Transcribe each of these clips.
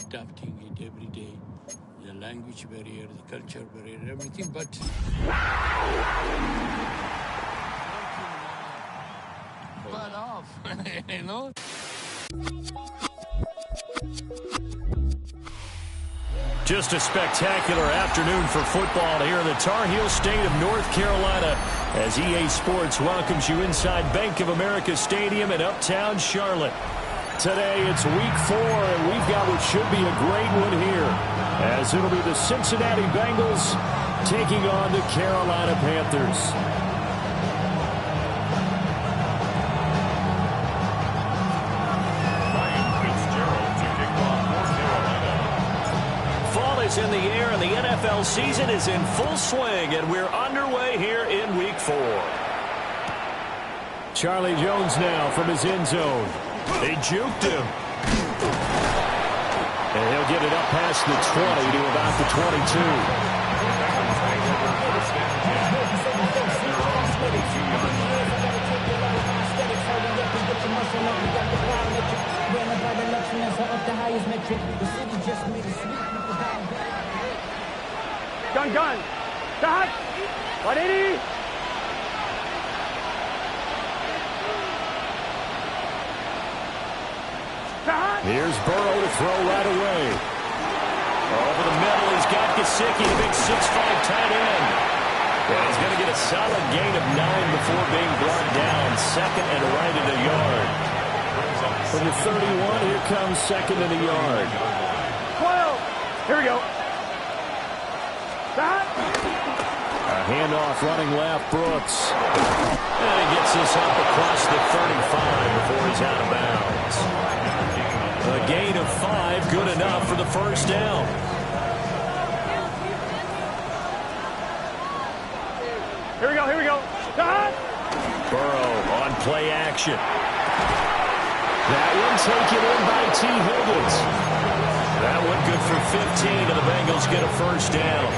adapting it every day. The language barrier, the culture barrier, everything, but butt off, you know? Just a spectacular afternoon for football here in the Tar Heel state of North Carolina as EA Sports welcomes you inside Bank of America Stadium in uptown Charlotte. Today it's week 4, and we've got what should be a great one here, as it'll be the Cincinnati Bengals taking on the Carolina Panthers. In the air, and the NFL season is in full swing, and we're underway here in week 4. Charlie Jones now from his end zone. They juked him. And he'll get it up past the 20 to about the 22. Gun. Stop. 180. Stop. Here's Burrow to throw right away. Over the middle, he's got Gesicki, the big 6'5" tight end. And he's going to get a solid gain of 9 before being brought down. Second and right at a yard. From the 31, here comes second and a yard. 12. Here we go. A handoff running left, Brooks. And he gets this up across the 35 before he's out of bounds. A gain of 5, good enough for the first down. Here we go. Burrow on play action. That one taken in by T. Higgins. That one good for 15, and the Bengals get a first down.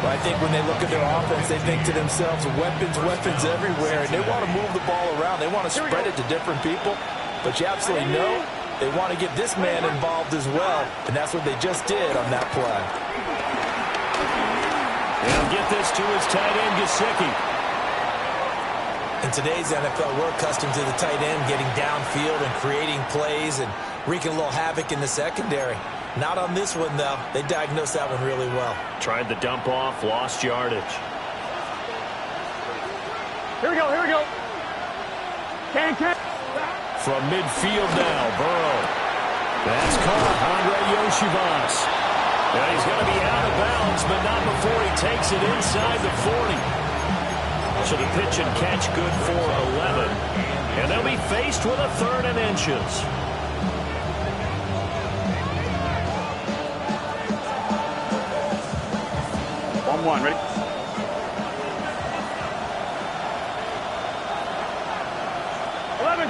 Well, I think when they look at their offense, they think to themselves, weapons everywhere, and they want to move the ball around. They want to spread it to different people, but you absolutely know they want to get this man involved as well, and that's what they just did on that play. They'll get this to his tight end, Gesicki. In today's NFL, we're accustomed to the tight end getting downfield and creating plays and wreaking a little havoc in the secondary. Not on this one, though. They diagnosed that one really well. Tried the dump off, lost yardage. Here we go. Can. From midfield now, Burrow. That's caught, Andre Yoshivas. And he's going to be out of bounds, but not before he takes it inside the 40. So the pitch and catch good for 11. And they'll be faced with a 3rd and inches. One, ready?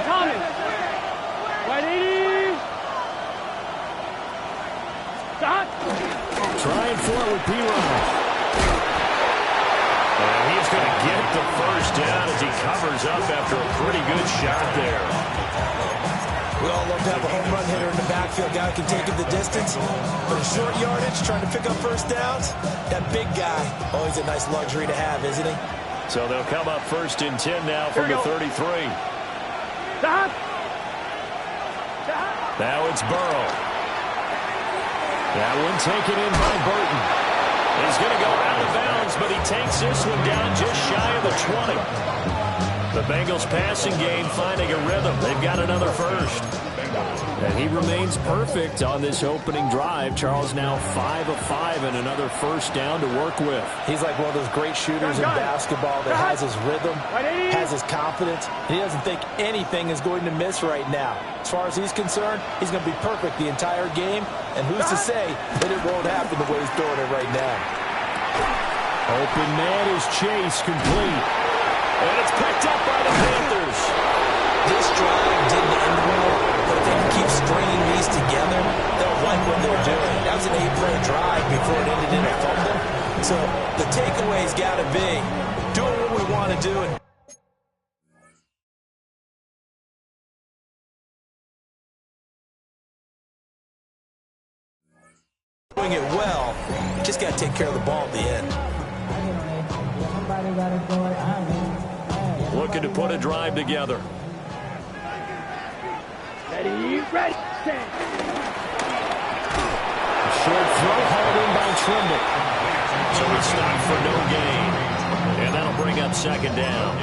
Tommy. 180. Stop. Trying for it with P-Ron. And he's going to get the first down as he covers up after a pretty good shot there. We all love to have a home run hitter in the backfield. Guy can take it the distance. But in short yardage, trying to pick up first downs, that big guy, always a nice luxury to have, isn't he? So they'll come up 1st and 10 now from the 33. Stop. Now it's Burrow. That one taken in by Burton. He's going to go out of bounds, but he takes this one down just shy of the 20. The Bengals passing game finding a rhythm. They've got another first. And he remains perfect on this opening drive. Charles now 5 of 5 and another first down to work with. He's like one of those great shooters in basketball that has his rhythm, has his confidence, and he doesn't think anything is going to miss right now. As far as he's concerned, he's going to be perfect the entire game, and who's to say that it won't happen the way he's throwing it right now. Open man is Chase, complete. And it's picked up by the Panthers. This drive didn't end well, but if they can keep stringing these together, they'll like what they're doing. That was an 8-play drive before it ended in a fumble. So the takeaway's got to be doing what we want to do and doing it well. Just got to take care of the ball at the end. Looking to put a drive together. Ready, ready, stand. Short throw hauled in by Trimble. So it's stopped for no gain. And that'll bring up second down.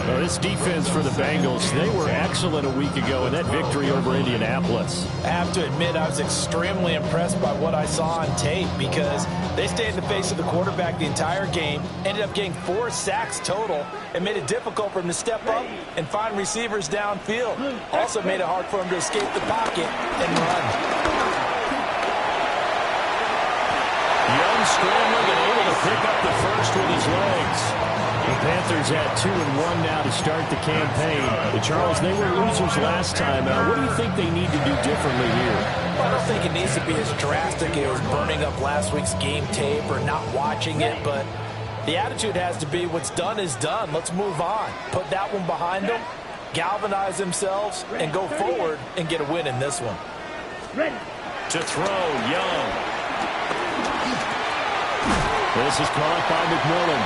Well, this defense for the Bengals, they were excellent a week ago in that victory over Indianapolis. I have to admit, I was extremely impressed by what I saw on tape because they stayed in the face of the quarterback the entire game, ended up getting 4 sacks total, and made it difficult for him to step up and find receivers downfield. Also made it hard for him to escape the pocket and run. Young scrambling and able to pick up the first with his legs. The Panthers at 2-1 now to start the campaign. But Charles, they were losers last time. What do you think they need to do differently here? Well, I don't think it needs to be as drastic as burning up last week's game tape or not watching it, but the attitude has to be what's done is done. Let's move on. Put that one behind them, galvanize themselves, and go forward and get a win in this one. Ready. To throw, Young. This is caught by McMillan.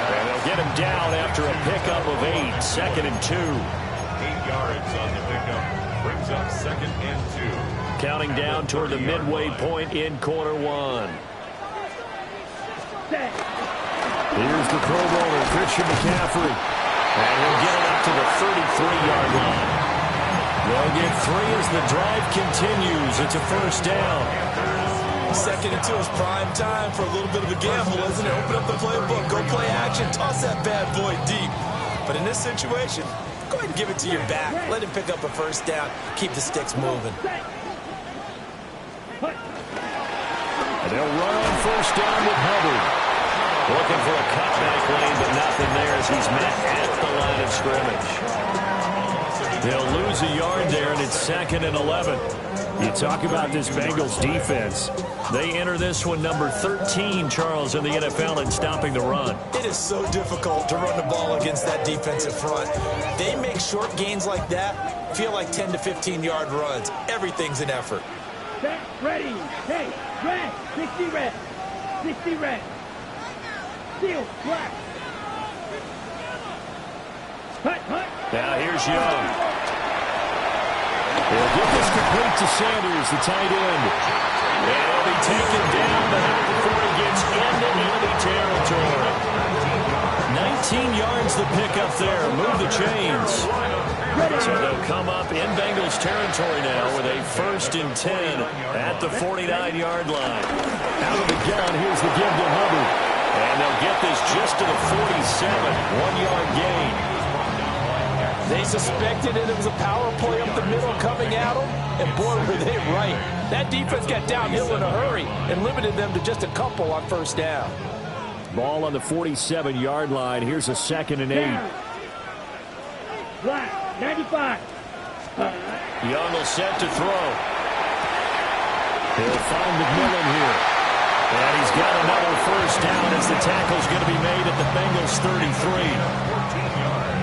And they'll get him down after a pickup of 8, 2nd and 2. 8 yards on the pickup. Brings up 2nd and 2. Counting down toward the midway point in quarter 1. Here's the Pro Bowler, Christian McCaffrey. And he'll get it up to the 33-yard line. They'll get 3 as the drive continues. It's a first down. 2nd and 2 is prime time for a little bit of a gamble, isn't it? Open up the playbook, go play action, toss that bad boy deep. But in this situation, go ahead and give it to your back. Let him pick up a first down. Keep the sticks moving. And they'll run on first down with Hubbard. Looking for a cutback lane, but nothing there as he's met at the line of scrimmage. They'll lose a yard there, and it's 2nd and 11. You talk about this Bengals defense. They enter this one number 13, Charles, in the NFL in stopping the run. It is so difficult to run the ball against that defensive front. They make short gains like that feel like 10 to 15-yard runs. Everything's an effort. Set, ready, hey, red, 60 red, 60 red, steel, black. Hut, hut. Now here's Young. They'll get this complete to Sanders, the tight end. And he'll be taken down, but not before he gets into enemy territory. 19 yards the pickup there. Move the chains. So they'll come up in Bengals territory now with a 1st and 10 at the 49-yard line. Out of the gun, here's the give to Hubbard. And they'll get this just to the 47, 1-yard gain. They suspected it was a power play up the middle coming at them, and boy, were they right. That defense got downhill in a hurry and limited them to just a couple on first down. Ball on the 47-yard line. Here's a 2nd and 8. Black, 95. Young will set to throw. He'll find McMillan here. And he's got another first down as the tackle's going to be made at the Bengals 33.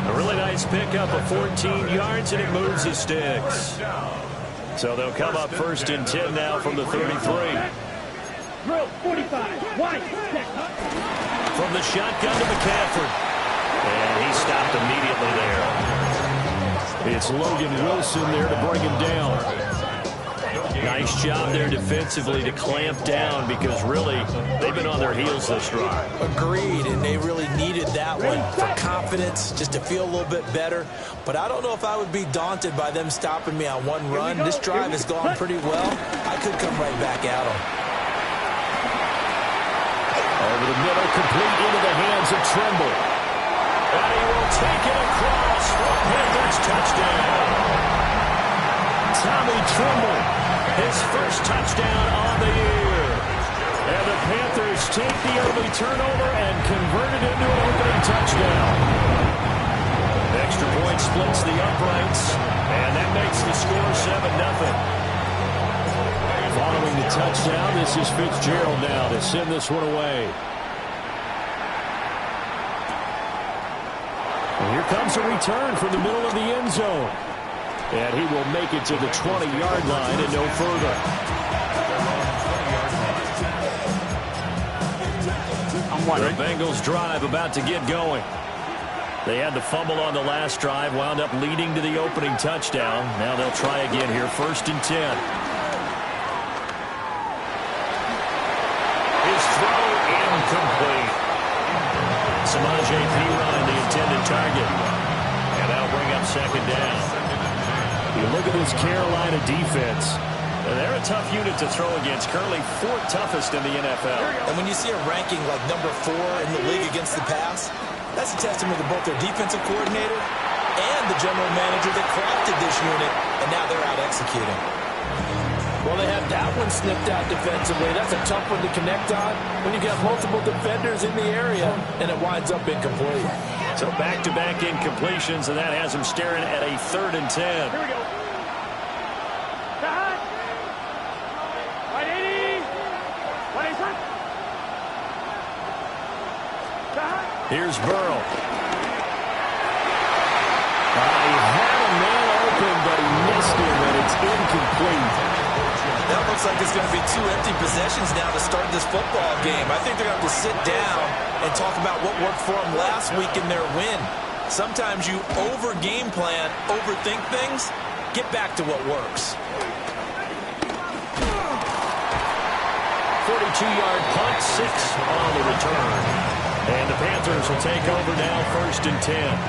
A really nice pickup of 14 yards, and it moves the sticks. So they'll come up 1st and 10 now from the 33. Drill, 45, wide, set. From the shotgun to McCaffrey. And he stopped immediately there. It's Logan Wilson there to bring him down. Nice job there defensively to clamp down because really they've been on their heels this drive. Agreed, and they really needed that one for confidence, just to feel a little bit better. But I don't know if I would be daunted by them stopping me on one run. This drive has gone pretty well. I could come right back at them. Over the middle, complete into the hands of Trimble. And he will take it across for Panthers touchdown. Tommy Trimble, his first touchdown on the year. And the Panthers take the early turnover and convert it into an opening touchdown. Extra point splits the uprights, and that makes the score 7-0. Following the touchdown, this is Fitzgerald now to send this one away. And here comes a return from the middle of the end zone. And he will make it to the 20-yard line and no further. The Bengals drive about to get going. They had the fumble on the last drive, wound up leading to the opening touchdown. Now they'll try again here, 1st and 10. His throw incomplete. Samaje Perine, the intended target. And that'll bring up 2nd down. You look at this Carolina defense. They're a tough unit to throw against, currently 4th toughest in the NFL. And when you see a ranking like number 4 in the league against the pass, that's a testament to both their defensive coordinator and the general manager that crafted this unit, and now they're out executing. Well, they have that one snipped out defensively. That's a tough one to connect on when you got multiple defenders in the area, and it winds up incomplete. So back-to-back incompletions, and that has them staring at a 3rd and 10. Here we go. Here's Burrow. He had a man open, but he missed him, and it's incomplete. That looks like it's going to be 2 empty possessions now to start this football game. I think they're going to have to sit down and talk about what worked for them last week in their win. Sometimes you over-game plan, overthink things, get back to what works. 42-yard punt, 6 on the return. And the Panthers will take over now, 1st and 10.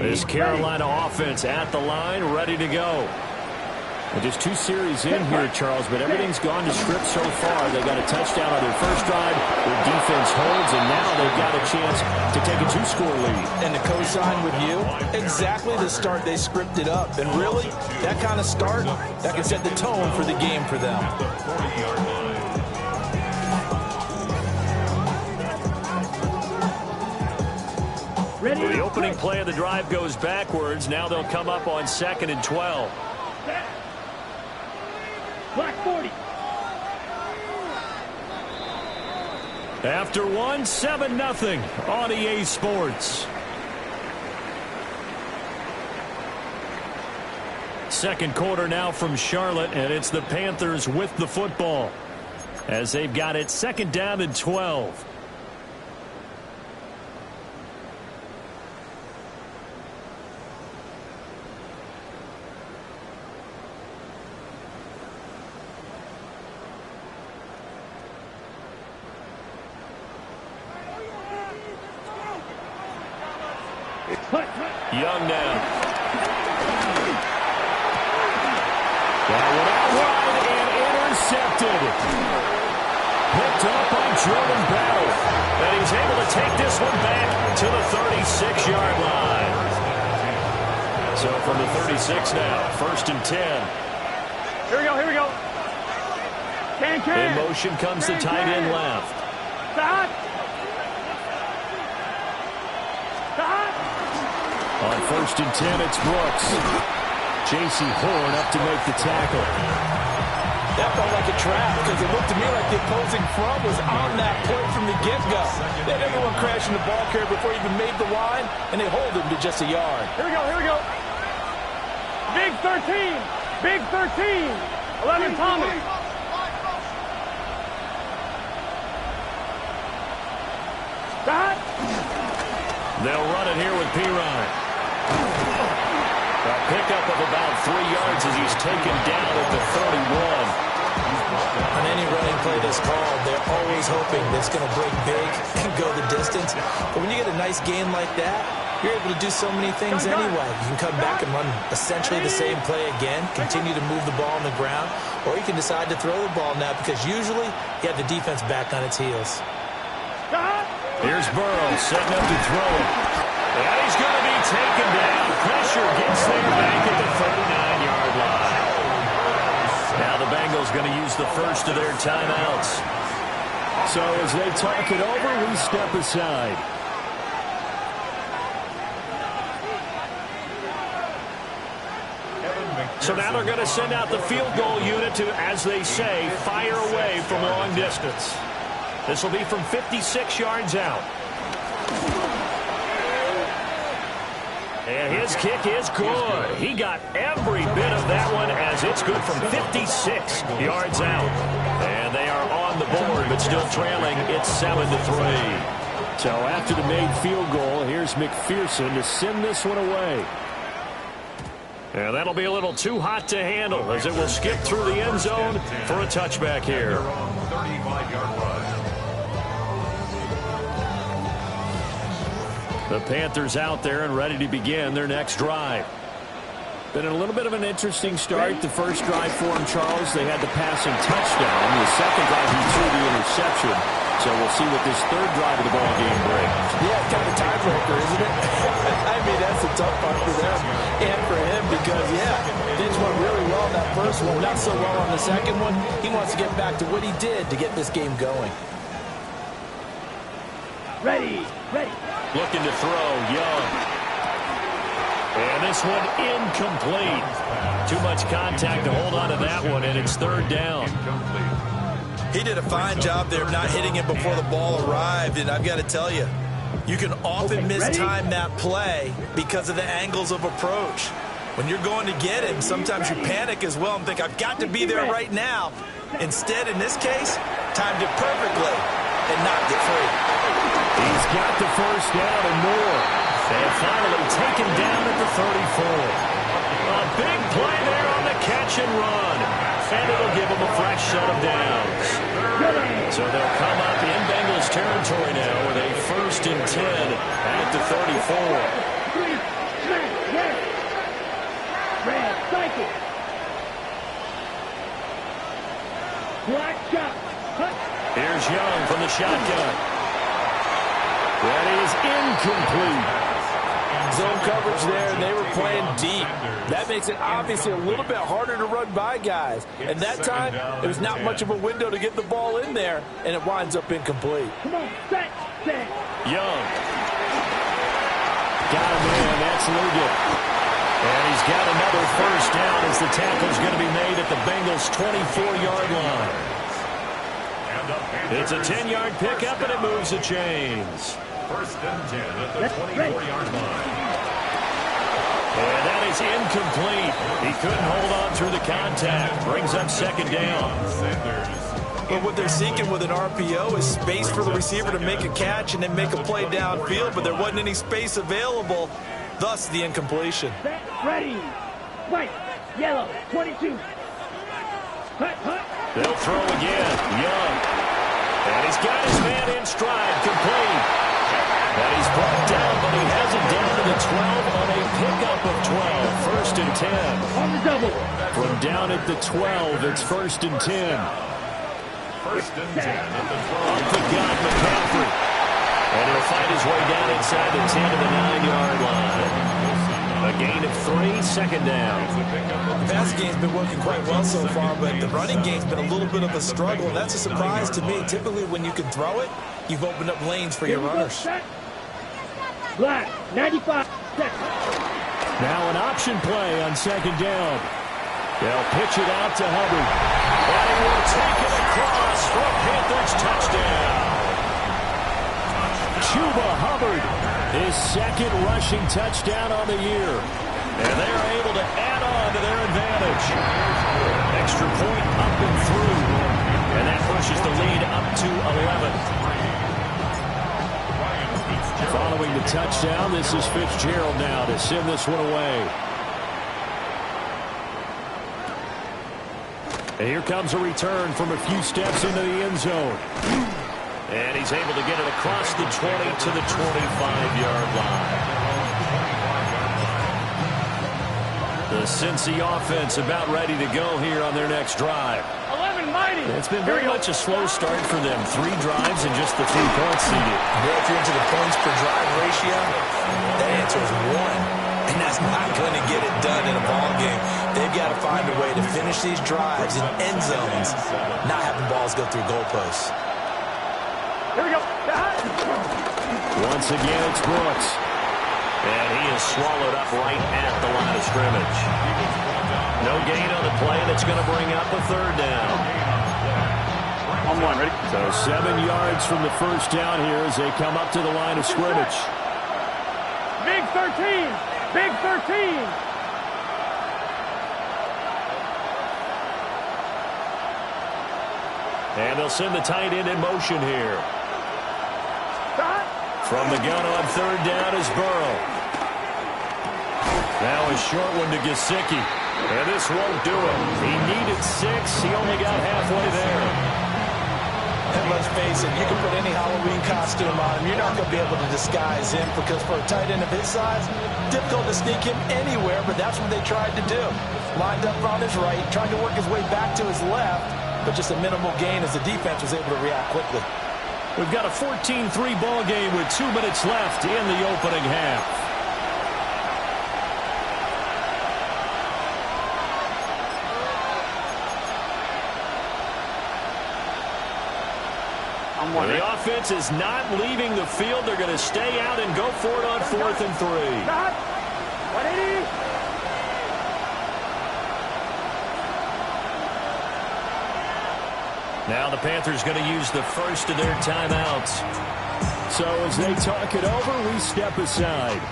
This Carolina offense at the line, ready to go. Well, just 2 series in here, Charles, but everything's gone to script so far. They got a touchdown on their first drive. Their defense holds, and now they've got a chance to take a 2-score lead. And to co-sign with you, exactly the start they scripted up. And really, that kind of start, that can set the tone for the game for them. The opening play of the drive goes backwards. Now they'll come up on 2nd and 12. Black 40. After 1, 7-0 on EA Sports. Second quarter now from Charlotte, and it's the Panthers with the football as they've got it 2nd down and 12. Young now. That one out wide and intercepted. Picked up by Jordan Bell. And he's able to take this one back to the 36-yard line. So from the 36 now, 1st and 10. Here we go, here we go. In motion comes the tight end left. Stop. On 1st and 10, it's Brooks. J.C. Horn up to make the tackle. That felt like a trap because it looked to me like the opposing front was on that point from the get-go. They had everyone crashing the ball carrier before he even made the line, and they hold him to just a yard. Here we go, here we go. Big 13. Big 13. 11 Thomas. Stop. They'll run it here with Perine. A pickup of about 3 yards as he's taken down at the 31. On any running play that's called, they're always hoping that it's going to break big and go the distance. But when you get a nice gain like that, you're able to do so many things anyway. You can come back and run essentially the same play again, continue to move the ball on the ground, or you can decide to throw the ball now because usually you have the defense back on its heels. Here's Burrow setting up to throw it. And he's going to be taken down. Pressure gets there back at the 39-yard line. Now the Bengals going to use the first of their timeouts. So as they talk it over, we step aside. So now they're going to send out the field goal unit to, as they say, fire away from long distance. This will be from 56 yards out. And his His kick is good. He got every bit of that one as it's good from 56 yards out. And they are on the board, but still trailing. It's 7-3. So after the made field goal, here's McPherson to send this one away. And that'll be a little too hot to handle as it will skip through the end zone for a touchback here. 35-yard run. The Panthers out there and ready to begin their next drive. Been a little bit of an interesting start. The first drive for him, Charles, they had the passing touchdown. The second drive, he threw the interception. So we'll see what this third drive of the ball game brings. Yeah, it's kind of a tiebreaker, isn't it? I mean, that's a tough part for them and for him because, yeah, things went really well on that first one, not so well on the second one. He wants to get back to what he did to get this game going. Ready. Looking to throw, Young. And this one incomplete. Too much contact to hold on to that one, and it's third down. He did a fine job there of not hitting it before the ball arrived, and I've got to tell you, you can often mistime that play because of the angles of approach. When you're going to get him, sometimes you panic as well and think, I've got to be there right now. Instead, in this case, timed it perfectly and knocked it free. He's got the first down and more. And finally taken down at the 34. A big play there on the catch and run. And it'll give them a fresh set of downs. So they'll come up in Bengals territory now with a 1st and 10 at the 34. Red, cycle. Black shot. Here's Young from the shotgun. That is incomplete. Zone coverage there, and they were playing deep. That makes it obviously a little bit harder to run by guys. And that time, there was not much of a window to get the ball in there, and it winds up incomplete. Come on, set. Young. Got him in. That's Liggett. And he's got another first down as the tackle's going to be made at the Bengals' 24-yard line. It's a 10-yard pickup, and it moves the chains. 1st and 10 at the 24-yard line. And that is incomplete. He couldn't hold on through the contact. Brings up 2nd down. But what they're seeking with an RPO is space for the receiver to make a catch and then make a play downfield, but there wasn't any space available, thus the incompletion. Set, ready. White, yellow, 22. They'll throw again. Young. And he's got his man in stride. Complete. And he's brought down, but he has it down to the 12 on a pickup of 12. 1st and 10. On the double. From down at the 12, it's 1st and 10. 1st and 10 at the 12. Up the gun, McCaffrey. And he'll fight his way down inside the 10 to the 9-yard line. A gain of 3, 2nd down. The pass game's been working quite well so far, but the running game's been a little bit of a struggle, and that's a surprise to me. Typically, when you can throw it, you've opened up lanes for your runners. Black, 95. Set. Now an option play on 2nd down. They'll pitch it out to Hubbard. And he will take it across for a Panthers touchdown. Chuba Hubbard, his 2nd rushing touchdown on the year. And they are able to add on to their advantage. Extra point up and through. And that pushes the lead up to 11. Following the touchdown, this is Fitzgerald now to send this one away. And here comes a return from a few steps into the end zone. And he's able to get it across the 20 to the 25-yard line. The Cincy offense about ready to go here on their next drive. 11 mighty. It's been very much a slow start for them. 3 drives and just the 3 points needed. Well, if you're into the points per drive ratio, that answer is 1. And that's not going to get it done in a ball game. They've got to find a way to finish these drives in end zones, not having balls go through goalposts. Here we go. Once again, it's Brooks. And he is swallowed up right at the line of scrimmage. No gain on the play, and it's going to bring up a 3rd down. On 1, ready? So 7 yards from the first down here as they come up to the line of scrimmage. Big 13. Big 13. And they'll send the tight end in motion here. From the gun on third down is Burrow. Now a short one to Gesicki. And this won't do it. He needed 6. He only got halfway there. And let's face it, you can put any Halloween costume on him. You're not going to be able to disguise him because for a tight end of his size, difficult to sneak him anywhere, but that's what they tried to do. Lined up on his right, trying to work his way back to his left, but just a minimal gain as the defense was able to react quickly. We've got a 14-3 ball game with 2 minutes left in the opening half. The offense is not leaving the field. They're going to stay out and go for it on 4th and 3. Now the Panthers going to use the first of their timeouts. So as they talk it over, we step aside.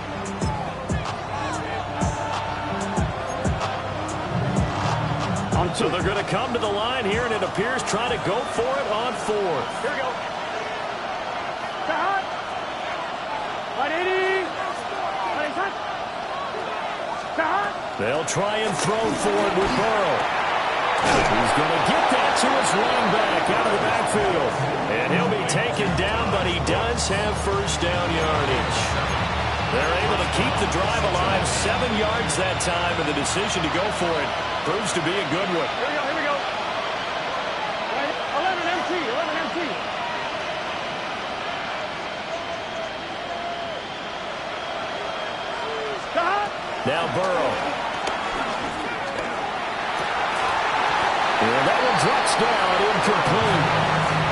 So they're going to come to the line here, and it appears trying to go for it on 4th. Here we go. They'll try and throw for it with Burrow. He's going to get that to his running back out of the backfield. And he'll be taken down, but he does have first down yardage. They're able to keep the drive alive, 7 yards that time, and the decision to go for it proves to be a good one. Here we go. 11 MT. Now Burrow. And that one drops down, incomplete.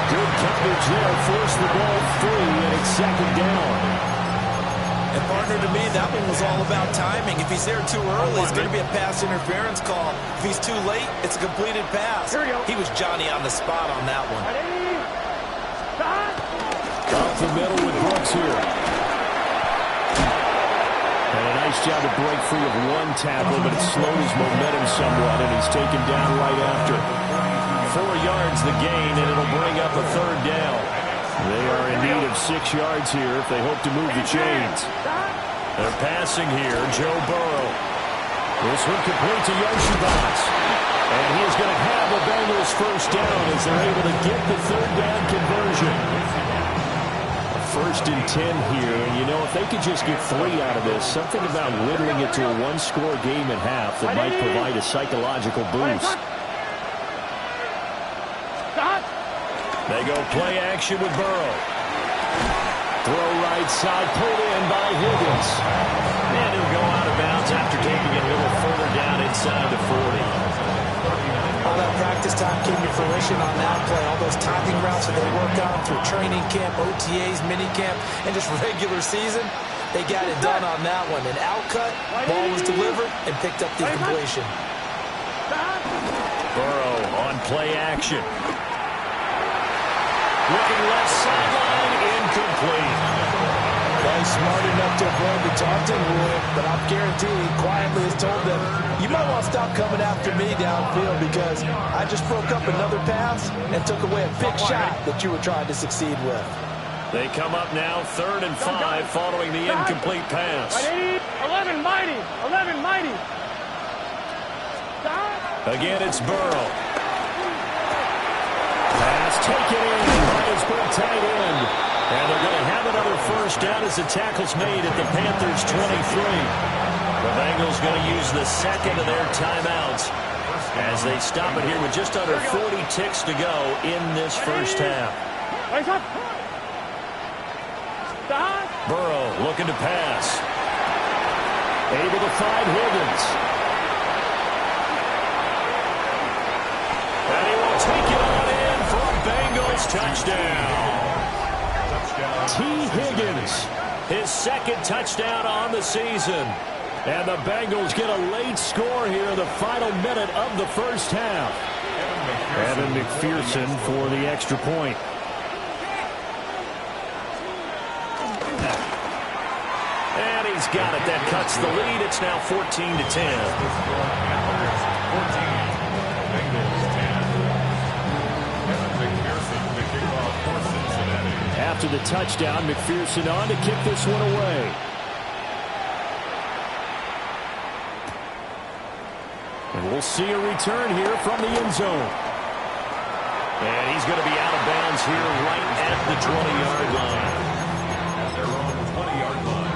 Good coverage there, forced the ball free, and it's 2nd down. And partner, to me, that one was all about timing. If he's there too early, it's going to be a pass interference call. If he's too late, it's a completed pass. He was Johnny on the spot on that one. Up the middle with Brooks here. And a nice job to break free of one tackle, but it slowed his momentum somewhat, and he's taken down right after. 4 yards the gain, and it'll bring up a 3rd down. They are in need of 6 yards here if they hope to move the chains. They're passing here, Joe Burrow. This one complete to Yoshibas. And he is going to have the Bengals first down as they're able to get the 3rd down conversion. 1st and 10 here, and you know, if they could just get 3 out of this, something about whittling it to a 1-score game at half that might provide a psychological boost. They go play action with Burrow. Throw right side, pulled in by Higgins. And he'll go out of bounds after taking it a little further down inside the 40. All that practice time came to fruition on that play. All those timing routes that they work on through training camp, OTAs, minicamp, and just regular season, they got it done on that one. An outcut, ball was delivered, and picked up the completion. Burrow on play action. Looking left sideline, incomplete. Well, he's smart enough to avoid the taunting rule, but I'm guaranteed quietly has told them, you might want to stop coming after me downfield because I just broke up another pass and took away a big shot that you were trying to succeed with. They come up now 3rd and 5 following the incomplete pass. 11 mighty. Again, it's Burrow. Pass taken in by his big tight end. And they're going to have another first down as the tackle's made at the Panthers' 23. The Bengals going to use the 2nd of their timeouts as they stop it here with just under 40 ticks to go in this first half. Burrow looking to pass. Able to find Higgins. And he will take it on in for a Bengals touchdown. T. Higgins, his 2nd touchdown on the season. And the Bengals get a late score here in the final minute of the first half. Evan McPherson for the extra point. And he's got it. That cuts the lead. It's now 14-10. After the touchdown, McPherson on to kick this one away. And we'll see a return here from the end zone. And he's going to be out of bounds here right at the 20-yard line. At their own 20-yard line.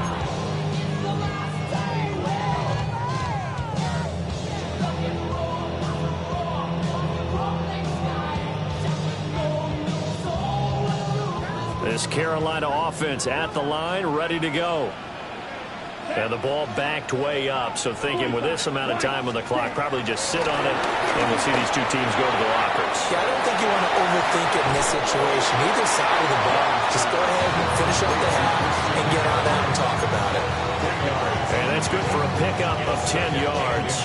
This Carolina offense at the line, ready to go. And the ball backed way up, so thinking with this amount of time on the clock, probably just sit on it, and we'll see these two teams go to the lockers. Yeah, I don't think you want to overthink it in this situation. Either side of the ball, just go ahead and finish up the half and get on out and talk about it. And that's good for a pickup of 10 yards.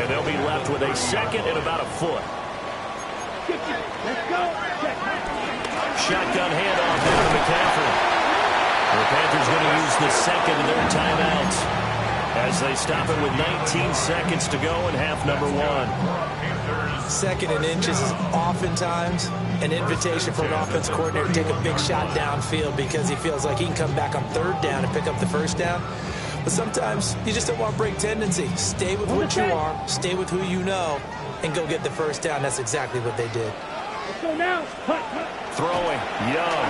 And they'll be left with a second and about a foot. Let's go. Shotgun handoff down to McCaffrey. The Panthers going to use the second of their timeouts as they stop it with 19 seconds to go in half number one. Second and inches is oftentimes an invitation for an offense coordinator to take a big shot downfield because he feels like he can come back on third down and pick up the first down. But sometimes you just don't want to break tendency. Stay with what you are, stay with who you know, and go get the first down. That's exactly what they did. Let's go now. Throwing, Young.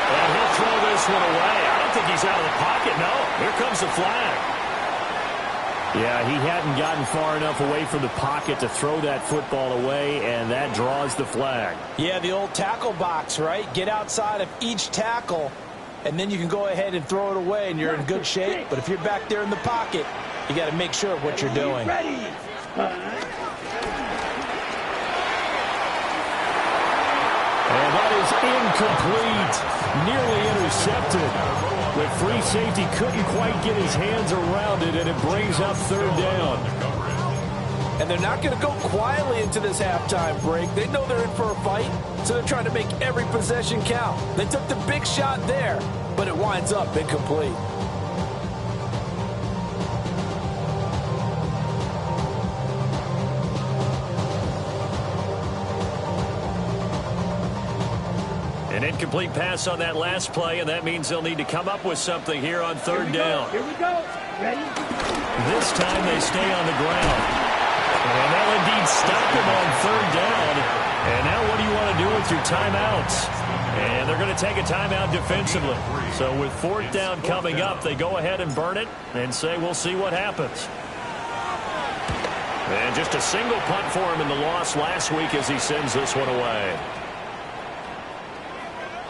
And he'll throw this one away. I don't think he's out of the pocket. No, here comes the flag. Yeah, he hadn't gotten far enough away from the pocket to throw that football away, and that draws the flag. Yeah, the old tackle box, right? Get outside of each tackle, and then you can go ahead and throw it away, and you're in good shape. But if you're back there in the pocket, you got to make sure of what you're doing. Ready. And that is incomplete. Nearly intercepted. The free safety couldn't quite get his hands around it, and it brings up third down. And they're not going to go quietly into this halftime break. They know they're in for a fight, so they're trying to make every possession count. They took the big shot there, but it winds up incomplete. An incomplete pass on that last play, and that means they'll need to come up with something here on third down. Here we go. Ready? This time they stay on the ground. And they'll indeed stop him on third down. And now what do you want to do with your timeouts? And they're going to take a timeout defensively. So with fourth down coming up, they go ahead and burn it and say we'll see what happens. And just a single punt for him in the loss last week as he sends this one away.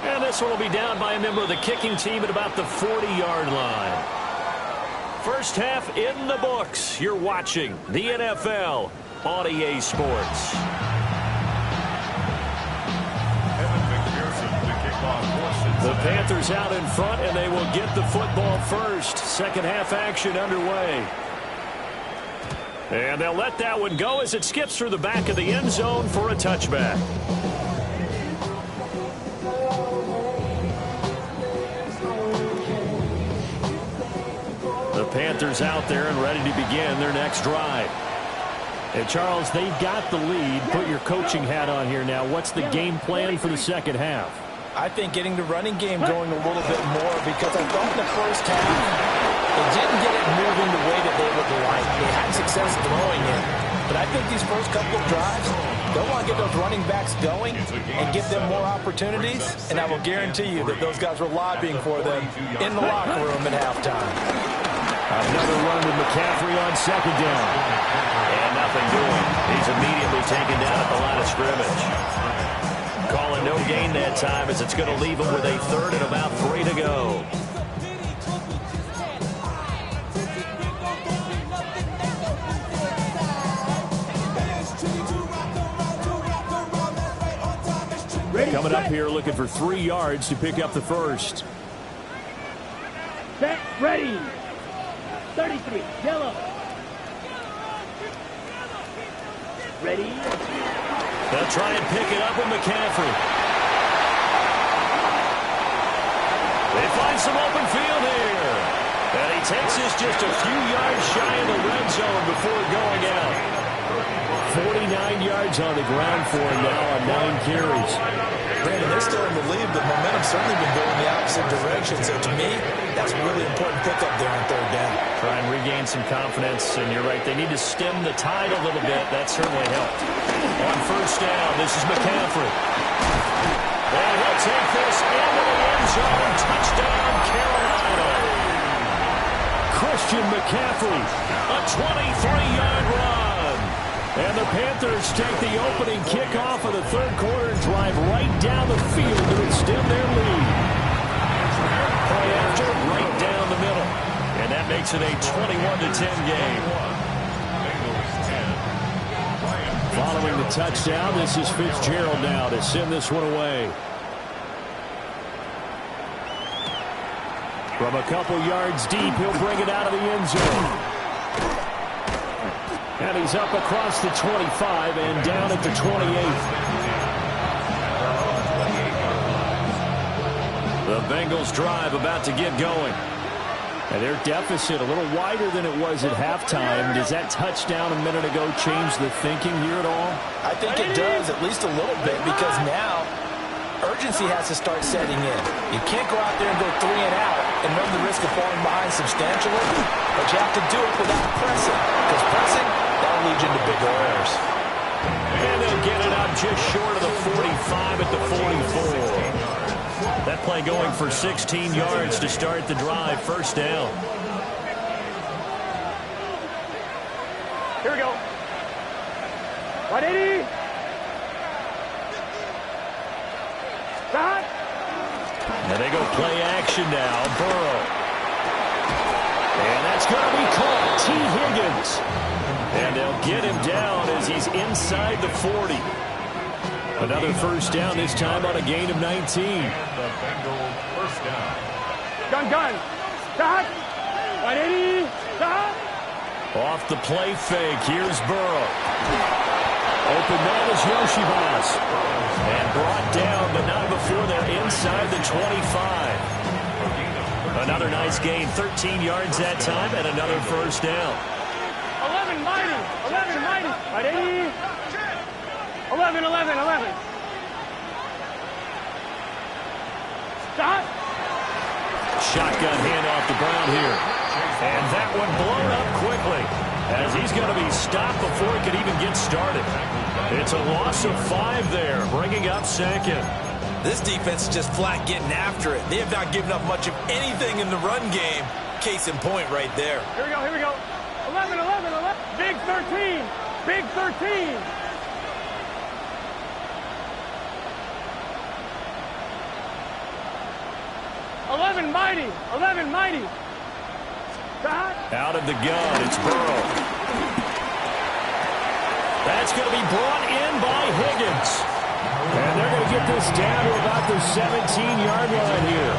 And this one will be down by a member of the kicking team at about the 40-yard line. First half in the books. You're watching the NFL on EA Sports. The Panthers out in front, and they will get the football first. Second half action underway. And they'll let that one go as it skips through the back of the end zone for a touchback. The Panthers out there and ready to begin their next drive. And Charles, they've got the lead. Put your coaching hat on here now. What's the game plan for the second half? I think getting the running game going a little bit more because I thought in the first half they didn't get it moving the way that they would like. They had success throwing it. But I think these first couple of drives, they'll want to get those running backs going and give them more opportunities. And I will guarantee you that those guys were lobbying for them in the locker room at halftime. Another run with McCaffrey on second down. And nothing doing. He's immediately taken down at the line of scrimmage. Calling no gain that time as it's going to leave him with a third and about 3 to go. Coming up here looking for 3 yards to pick up the first. Set, ready. 33, yellow. Ready. They'll try and pick it up with McCaffrey. find some open field here. And he takes this just a few yards shy of the red zone before going out. 49 yards on the ground for him now on 9 carries. Brandon, they're still in the lead, but momentum's certainly been going the opposite direction. So to me, that's a really important pickup there on third down. Try and regain some confidence, and you're right. They need to stem the tide a little bit. That certainly helped. On first down, this is McCaffrey. And he'll take this into the end zone. Touchdown, Carolina. Christian McCaffrey, a 23-yard run. And the Panthers take the opening kickoff of the third quarter and drive right down the field to extend their lead. Play after, right down the middle. And that makes it a 21-10 game. Following the touchdown, this is Fitzgerald now to send this one away. From a couple yards deep, he'll bring it out of the end zone. And he's up across the 25 and down at the 28. The Bengals drive about to get going. And their deficit a little wider than it was at halftime. Does that touchdown a minute ago change the thinking here at all? I think it does, at least a little bit, because now urgency has to start setting in. You can't go out there and go 3 and out and run the risk of falling behind substantially, but you have to do it without pressing, because pressing, that'll lead you into bigger errors. And they'll get it up just short of the 45 at the 44. That play going for 16 yards to start the drive. First down. Here we go. 180. Stop. And they go play action now. Burrow. And that's going to be caught. T. Higgins. And they'll get him down as he's inside the 40. Another first down, this time on a gain of 19. The Bengals first down. Gun. Stop. 180. Stop. Off the play fake. Here's Burrow. Open man is Yoshibas. And brought down, but not before they're inside the 25. Another nice gain. 13 yards that time and another first down. 11 mighty. 180. 11. Stop. Shotgun handoff to Brown here. And that one blown up quickly as he's going to be stopped before he could even get started. It's a loss of 5 there, bringing up second. This defense is just flat getting after it. They have not given up much of anything in the run game. Case in point right there. Here we go. 11. Big 13. 11 mighty. Stop. Out of the gun, it's Burrow. That's going to be brought in by Higgins. And they're going to get this down to about the 17-yard line here.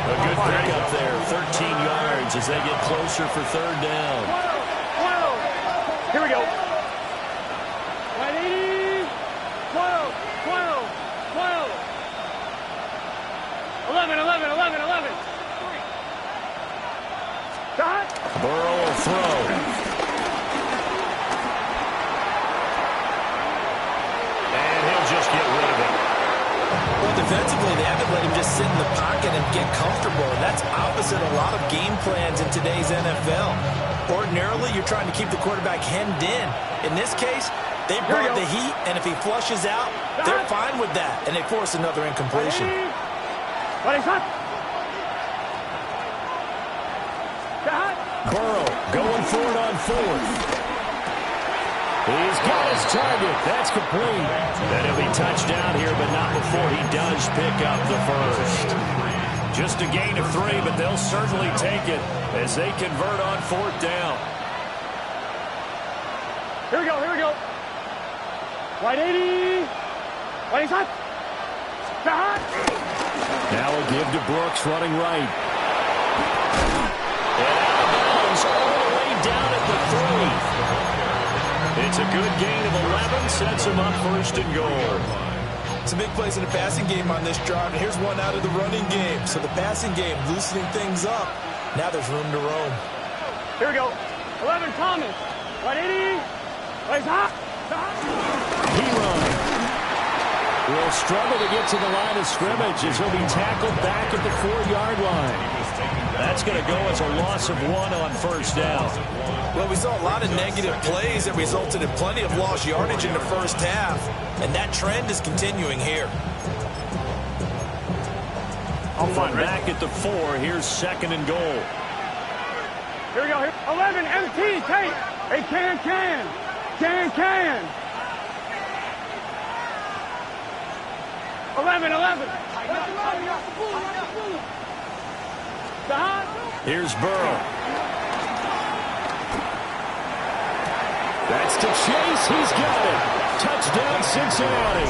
A good pickup there, 13 yards as they get closer for third down. 12. Here we go. 180. 12. 11. Stop. Burrow will throw. And he'll just get rid of it. Well, defensively, they haven't let him just sit in the pocket and get comfortable. And that's opposite a lot of game plans in today's NFL. Ordinarily, you're trying to keep the quarterback hemmed in. In this case, they brought the heat, and if he flushes out, they're fine with that, and they force another incompletion. Burrow going for it on fourth. He's got his target. That's complete. And he'll be touchdown here, but not before he does pick up the first. Just a gain of 3, but they'll certainly take it as they convert on fourth down. Here we go. 180. Stop. Now we'll give to Brooks running right. And out of bounds all the way down at the 3. It's a good gain of 11, sets him up first and goal. some big plays in the passing game on this drive, and here's one out of the running game. So the passing game loosening things up. Now there's room to roam. Here we go. 11, Thomas. 180. Plays hot. He will struggle to get to the line of scrimmage as he'll be tackled back at the 4-yard line. That's going to go as a loss of 1 on first down. Well, we saw a lot of negative plays that resulted in plenty of lost yardage in the first half, and that trend is continuing here. From back at the 4, here's 2nd and goal. Here we go. 11, MT, Tate. Hey, can. 11. Here's Burrow. That's to Chase. He's got it. Touchdown, Cincinnati.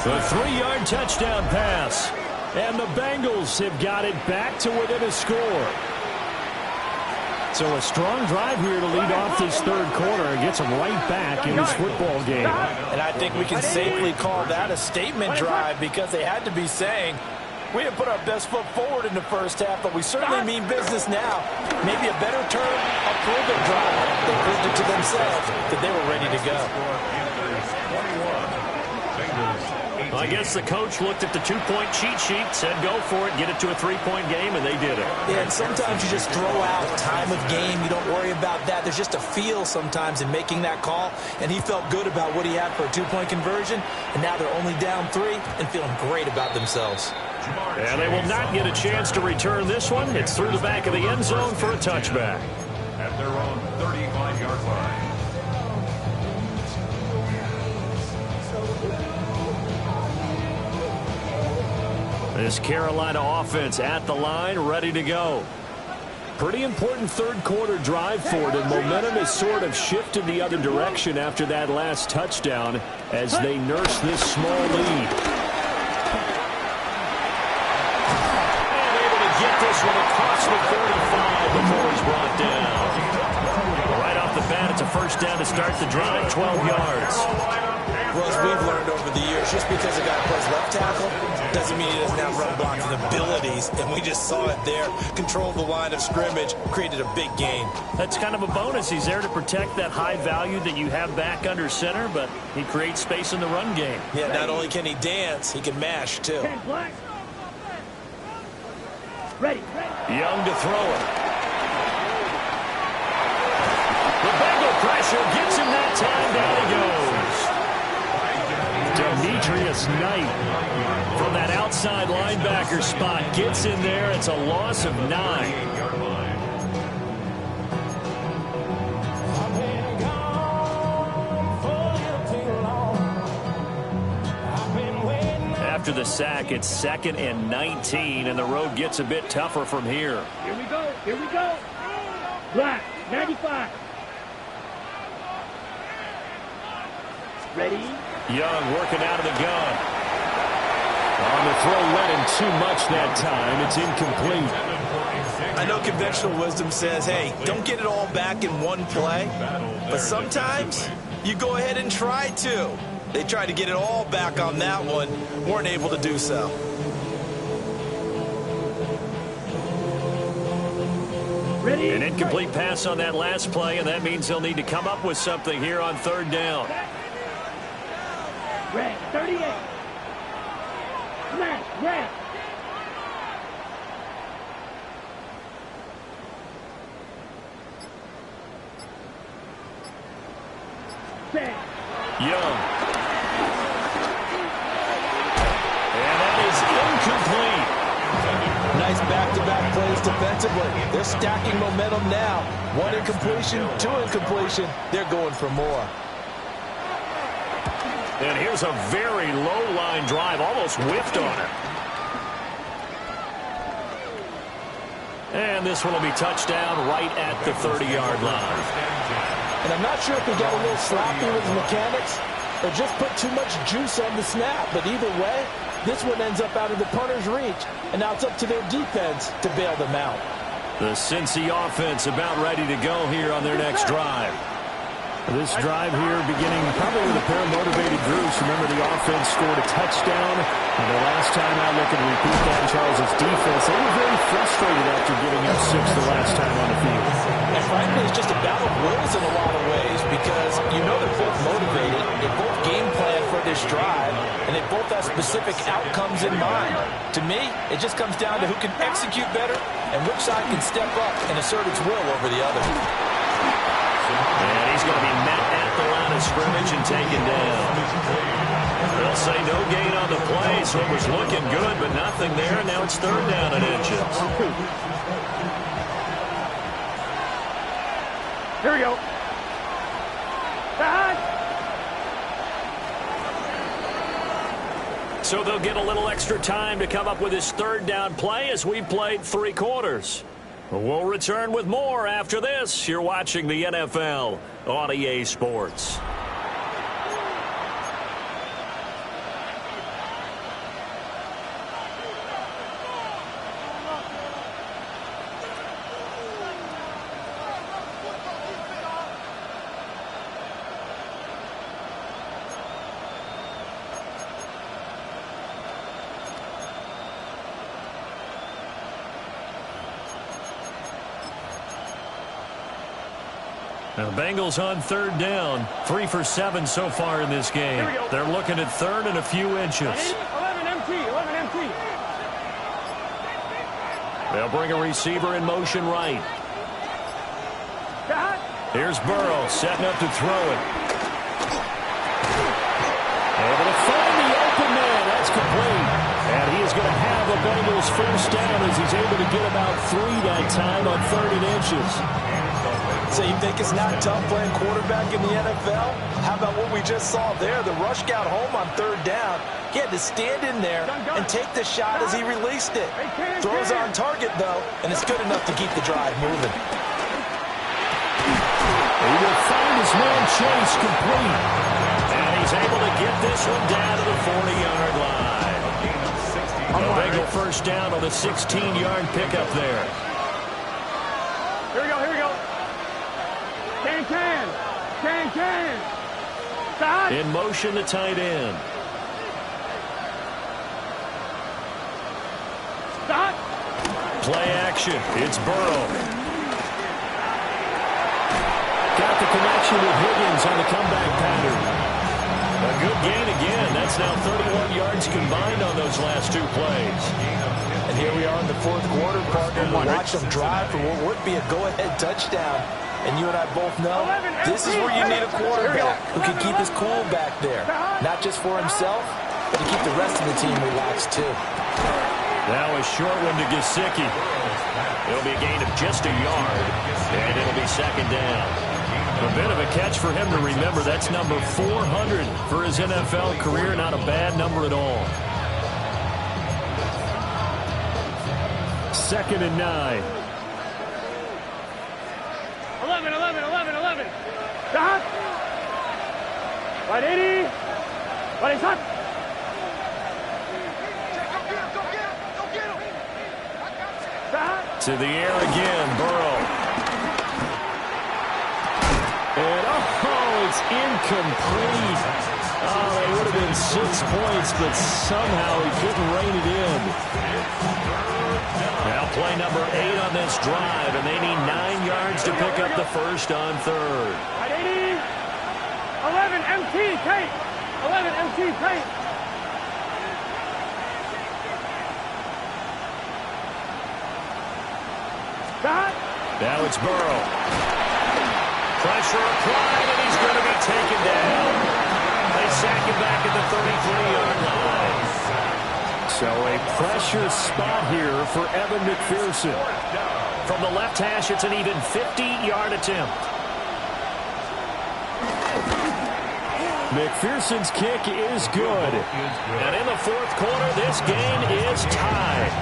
The 3-yard touchdown pass. And the Bengals have got it back to within a score. So a strong drive here to lead off this third quarter and gets them right back in this football game. And I think we can safely call that a statement drive because they had to be saying, we didn't put our best foot forward in the first half, but we certainly mean business now. Maybe a better term, a proven drive. They proved it to themselves that they were ready to go. I guess the coach looked at the 2-point cheat sheet, said go for it, get it to a 3-point game, and they did it. Yeah, and sometimes you just throw out time of game. You don't worry about that. There's just a feel sometimes in making that call, and he felt good about what he had for a 2-point conversion, and now they're only down 3 and feeling great about themselves. And they will not get a chance to return this one. It's through the back of the end zone for a touchback. At their own 35-yard line. This Carolina offense at the line, ready to go. Pretty important third quarter drive for them. Momentum has sort of shifted the other direction after that last touchdown as they nurse this small lead. And able to get this one across the 35 before he's brought down. Right off the bat, it's a first down to start the drive, 12 yards. Well, as we've learned over the years, just because a guy plays left tackle doesn't mean he doesn't have run blocking abilities, and we just saw it there. Controlled the line of scrimmage, created a big gain. That's kind of a bonus. He's there to protect that high value that you have back under center, but he creates space in the run game. Yeah, not only can he dance, he can mash, too. Ready. Young to throw it. The Bengal pressure gets him that time. Down he goes. Demetrius Knight from that outside linebacker spot gets in there. It's a loss of 9. After the sack, it's 2nd and 19, and the road gets a bit tougher from here. Here we go. Black, 95. Ready? Young working out of the gun. On the throw, led him too much that time. It's incomplete. I know conventional wisdom says, hey, don't get it all back in one play. But sometimes you go ahead and try to. They tried to get it all back on that one. Weren't able to do so. Ready? An incomplete pass on that last play, and that means they'll need to come up with something here on third down. Red, 38. Smash, red. Set. Young. And that is incomplete. Nice back-to-back plays defensively. They're stacking momentum now. 1 incompletion, 2 incompletion. They're going for more. And here's a very low-line drive, almost whiffed on it. And this one will be touchdown right at the 30-yard line. And I'm not sure if he got a little sloppy with his mechanics or just put too much juice on the snap. But either way, this one ends up out of the punter's reach. And now it's up to their defense to bail them out. The Cincy offense about ready to go here on their next drive. This drive here beginning probably with a pair of motivated groups. Remember, the offense scored a touchdown. And the last time I look and repeat that, Charles' defense, they were very frustrated after giving up 6 the last time on the field. And frankly, it's just a battle of wills in a lot of ways because you know they're both motivated. They both game plan for this drive, and they both have specific outcomes in mind. To me, it just comes down to who can execute better and which side can step up and assert its will over the other. And he's going to be met at the line of scrimmage and taken down. They'll say no gain on the play, so it was looking good, but nothing there. Now it's 3rd down and inches. Here we go. So they'll get a little extra time to come up with his 3rd down play as we played 3 quarters. We'll return with more after this. You're watching the NFL on EA Sports. Now the Bengals on 3rd down. 3 for 7 so far in this game. They're looking at 3rd and a few inches. 11 empty. They'll bring a receiver in motion right. Here's Burrow setting up to throw it. Able to find the open man. That's complete. And he is going to have the Bengals 1st down as he's able to get about 3 that time on 3rd and inches. So you think it's not tough playing quarterback in the NFL? How about what we just saw there? The rush got home on 3rd down. He had to stand in there and take the shot as he released it. Throws on target, though, and it's good enough to keep the drive moving. He will find his man Chase complete. And he's able to get this one down to the 40-yard line. A Bengal 1st down on the 16-yard pickup there. Here we go. Can. Stop. In motion, the tight end. Stop. Play action. It's Burrow. Got the connection with Higgins on the comeback pattern. A good gain again. That's now 31 yards combined on those last 2 plays. And here we are in the 4th quarter, partner. Watch them drive for what would be a go-ahead touchdown. And you and I both know this is where you need a quarterback who can keep his cool back there. Not just for himself, but to keep the rest of the team relaxed too. Now a short one to Gesicki. It'll be a gain of just a yard, and it'll be 2nd down. A bit of a catch for him to remember. That's number 400 for his NFL career. Not a bad number at all. 2nd and 9. 11. Stop. Right 80. Right shot. To the air again, Burrow. And it's incomplete. It would have been 6 points, but somehow he couldn't rein it in. Now play number 8 on this drive, and they need 9 yards to pick up the 1st on 3rd. 11 MT tape. 11 MT tape. Now it's Burrow. Pressure applied, and he's going to be taken down. They sack him back at the 33-yard line. So a pressure spot here for Evan McPherson. From the left hash, it's an even 50-yard attempt. McPherson's kick is good. And in the 4th quarter, this game is tied.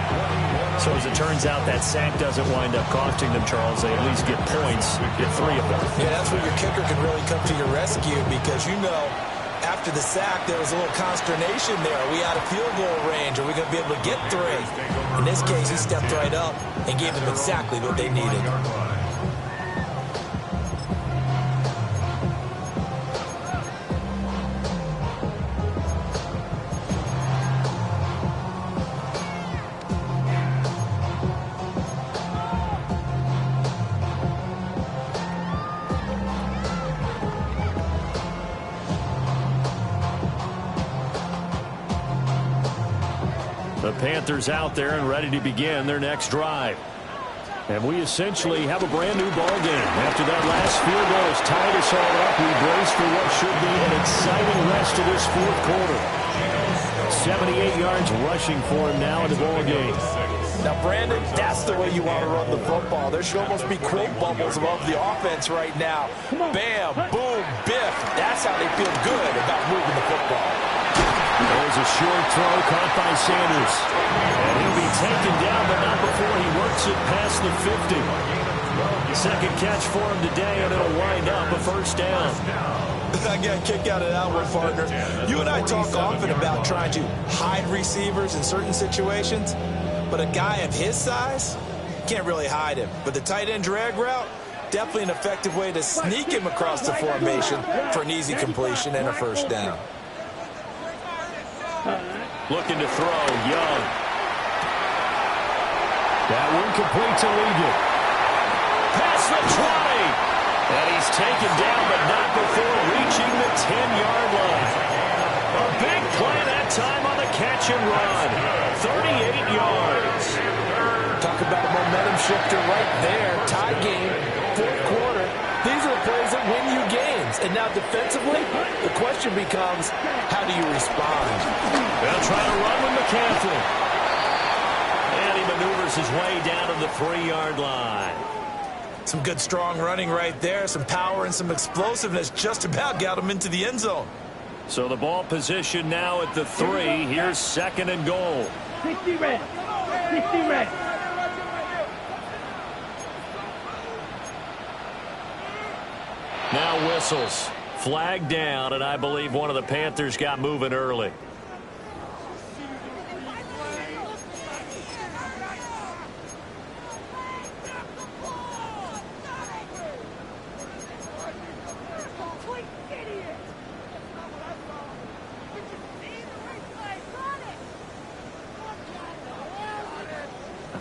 So as it turns out, that sack doesn't wind up costing them, Charles. They at least get points, get 3 of them. Yeah, that's where your kicker can really come to your rescue because, you know, after the sack, there was a little consternation there. Are we out of field goal range? Are we going to be able to get 3? In this case, he stepped right up and gave them exactly what they needed. Panthers out there and ready to begin their next drive. And we essentially have a brand-new ball game. After that last field goal has tied us all up, we brace for what should be an exciting rest of this fourth quarter. 78 yards rushing for him now in the ball game. Now, Brandon, that's the way you want to run the football. There should almost be quote bubbles above the offense right now. Bam, boom, biff. That's how they feel good about moving the football. There's a short throw caught by Sanders. And he'll be taken down, but not before he works it past the 50. Second catch for him today, and it'll wind up a first down. I got a kick out of that one, partner. You and I talk often about trying to hide receivers in certain situations, but a guy of his size can't really hide him. But the tight end drag route, definitely an effective way to sneak him across the formation for an easy completion and a first down. Looking to throw, Young. That one complete to Ligon. Past the 20. And he's taken down, but not before reaching the 10-yard line. A big play that time on the catch and run. 38 yards. Talk about a momentum shifter right there. Tie game, fourth quarter. These are the plays that win you games. And now defensively, the question becomes, how do you respond? They'll try to run with McCaffrey. And he maneuvers his way down to the 3-yard line. Some good, strong running right there. Some power and some explosiveness just about got him into the end zone. So the ball position now at the 3. Here's second and goal. 60 red. 60 red. Now whistles. Flag down, and I believe one of the Panthers got moving early.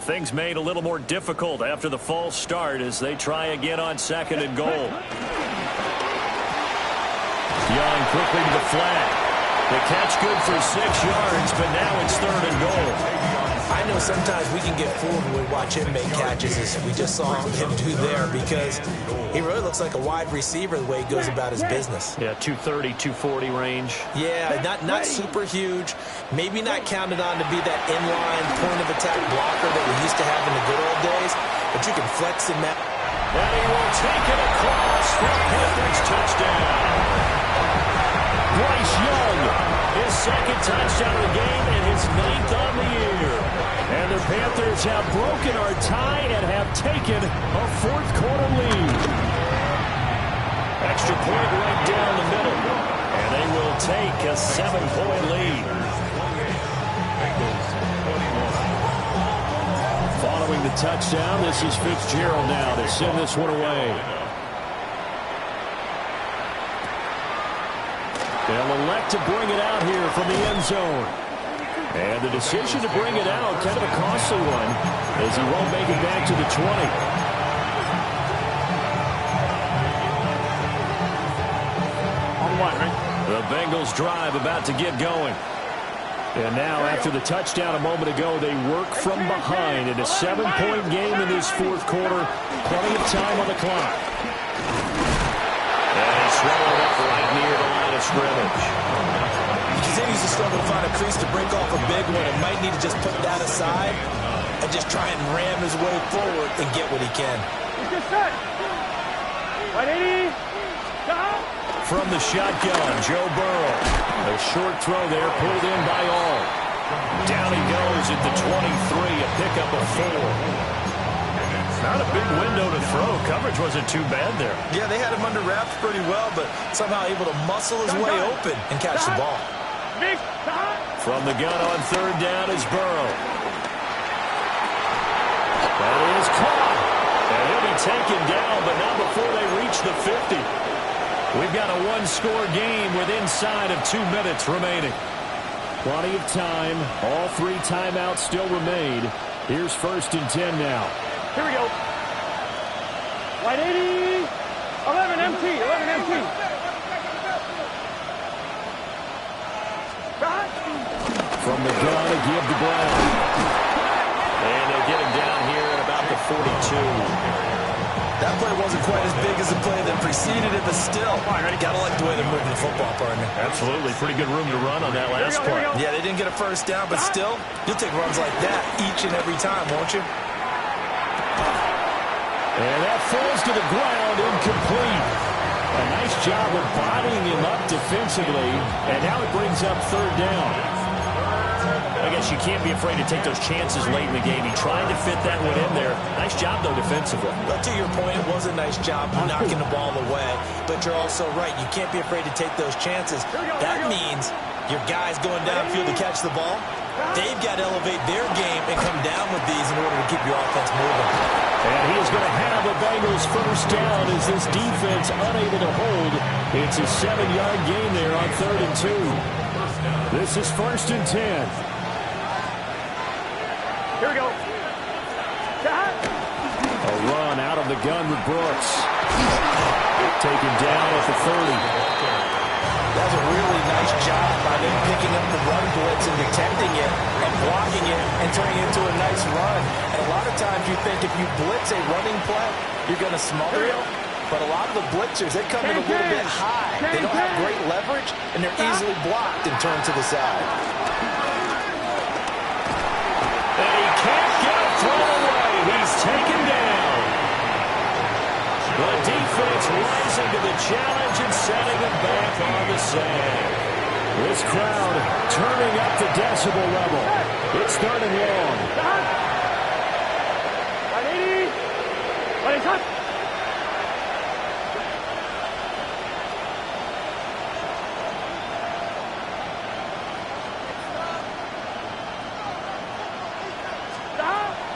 Things made a little more difficult after the false start as they try again on second and goal. Young quickly to the flat. The catch good for 6 yards, but now it's third and goal. I know sometimes we can get fooled when we watch him make catches, as we just saw him do there, because he really looks like a wide receiver the way he goes about his business. Yeah, 230, 240 range. Yeah, not super huge. Maybe not counted on to be that inline point-of-attack blocker that we used to have in the good old days, but you can flex in that. And he will take it across for Panthers touchdown. Bryce Young, his second touchdown of the game and his 9th on the year. And the Panthers have broken our tie and have taken a fourth quarter lead. Extra point right down the middle. And they will take a 7-point lead. Following the touchdown, this is Fitzgerald now to send this one away. They'll elect to bring it out here from the end zone. And the decision to bring it out, kind of a costly one, as he won't make it back to the 20. On one, right? The Bengals drive about to get going. And now, after the touchdown a moment ago, they work from behind in a 7-point game in this fourth quarter. Plenty of time on the clock. And he's swallowed up right near the line of scrimmage. He continues to struggle to find a crease to break off a big one and might need to just put that aside and just try and ram his way forward and get what he can. Just set. 180. Stop. From the shotgun, Joe Burrow. A short throw there, pulled in by all. Down he goes at the 23, a pickup of 4. Not a big window to throw. Coverage wasn't too bad there. Yeah, they had him under wraps pretty well, but somehow able to muscle his way open and catch the ball. From the gun on third down is Burrow. That is caught. And he'll be taken down, but not before they reach the 50. We've got a one-score game with inside of 2 minutes remaining. Plenty of time. All 3 timeouts still remain. Here's first and 10 now. Here we go. 180. 11 empty. 11 empty. From the gun, a give to Brown. And they'll get him down here at about the 42. That play wasn't quite as big as the play that preceded it, but still, gotta like the way they're moving the football, partner. Absolutely. Pretty good room to run on that last play. Yeah, they didn't get a first down, but still, you'll take runs like that each and every time, won't you? And that falls to the ground, incomplete. A nice job of bodying him up defensively, and now it brings up third down. I guess you can't be afraid to take those chances late in the game. He tried to fit that one in there. Nice job, though, defensively. But to your point, it was a nice job knocking the ball away. But you're also right. You can't be afraid to take those chances. That means your guys going downfield to catch the ball, they've got to elevate their game and come down with these in order to keep your offense moving. And he is going to have the Bengals first down as this defense unable to hold. It's a 7-yard gain there on 3rd and 2. This is 1st and 10. Here we go. A run out of the gun with Brooks. Taken down at the 30. That's a really nice job by them picking up the run blitz and detecting it and blocking it and turning it into a nice run. And a lot of times you think if you blitz a running play, you're going to smother it. But a lot of the blitzers, they come in a little bit high. They don't have great leverage, and they're easily blocked and turned to the side. And he can't get a throw away. He's taken down. The defense rising to the challenge and setting him back on the sand. This crowd turning up the decibel level. It's 3rd and long. 180. 180.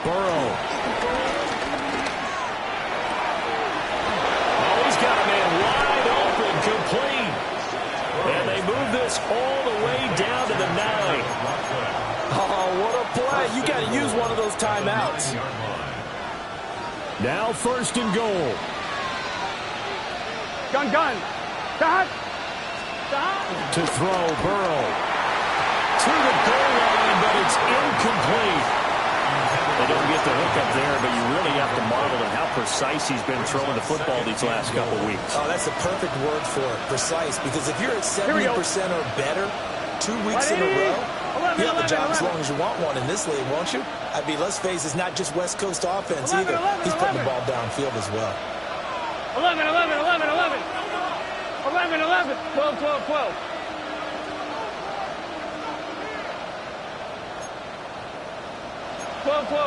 Burrow. Oh, he's got a man wide open, complete. And they move this all the way down to the 9. Oh, what a play. You got to use one of those timeouts. Now 1st and goal. Gun. Stop. To throw, Burrow. To the goal line, but it's incomplete. They don't get the hook up there, but you really have to marvel at how precise he's been throwing the football these last couple weeks. Oh, that's the perfect word for it, precise. Because if you're at 70% or better 2 weeks in a row, you have a job as long as you want one in this league, won't you? I mean, let's face it, it's not just West Coast offense either. He's putting the ball downfield as well. 11. 12.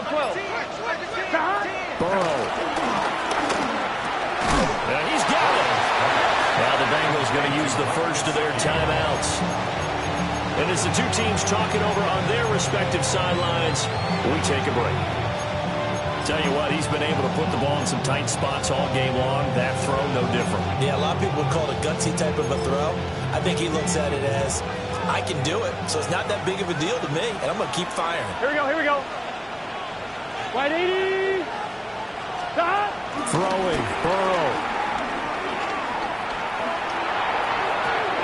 12. Burrow. And he's got it. Now the Bengals going to use the first of their timeouts. And as the two teams talking over on their respective sidelines, we take a break. Tell you what, he's been able to put the ball in some tight spots all game long. That throw, no different. Yeah, a lot of people would call it a gutsy type of a throw. I think he looks at it as, I can do it, so it's not that big of a deal to me, and I'm going to keep firing. Here we go. 180. Stop. Throwing, Burrow.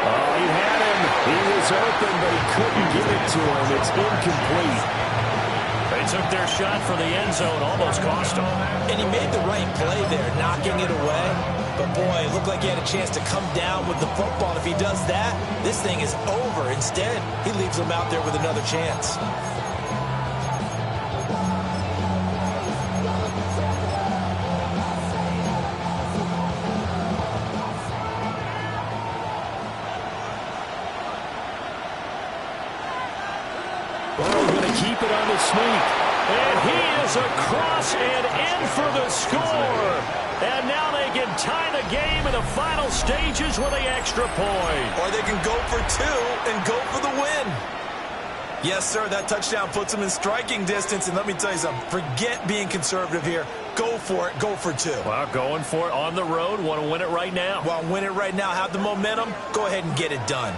Oh, he had him. He was open, but he couldn't get it to him. It's incomplete. They took their shot for the end zone, almost cost him. And he made the right play there, knocking it away. But, boy, it looked like he had a chance to come down with the football. If he does that, this thing is over. Instead, he leaves him out there with another chance. Burrow going to keep it on the sneak. And he is across and in for the score. And now they can tie the game in the final stages with the extra point. Or they can go for 2 and go for the win. Yes, sir, that touchdown puts them in striking distance. And let me tell you something, forget being conservative here. Go for it, go for 2. Well, going for it on the road. Want to win it right now. Well, win it right now, have the momentum, go ahead and get it done.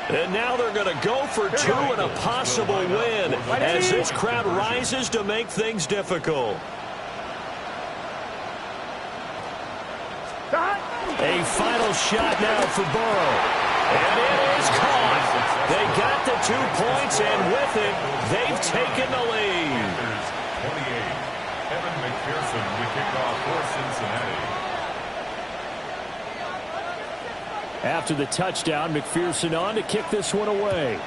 And now they're going to go for 2 and a possible win as this crowd rises to make things difficult. Stop. A final shot now for Burrow. And it is caught. They got the 2 points, and with it, they've taken the lead. 28. Evan McPherson to kick off for Cincinnati. After the touchdown, McPherson on to kick this one away.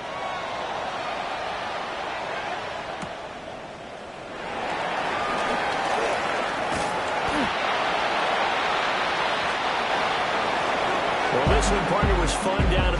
Well, this one, partner, was fun down